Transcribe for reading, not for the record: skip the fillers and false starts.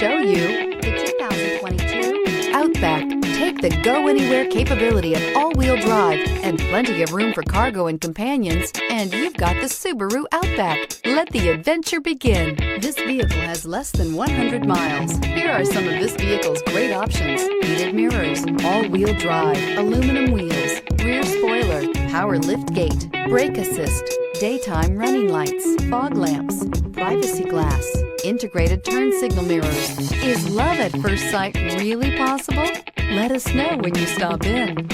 show you the 2022 Outback. Take the go-anywhere capability of all-wheel drive and plenty of room for cargo and companions, and you've got the Subaru Outback. Let the adventure begin. This vehicle has less than 100 miles. Here are some of this vehicle's great options: heated mirrors, all-wheel drive, aluminum wheels, rear spoiler, power liftgate, brake assist, daytime running lights, fog lamps, privacy glass, integrated turn signal mirrors. Is love at first sight really possible? Let us know when you stop in.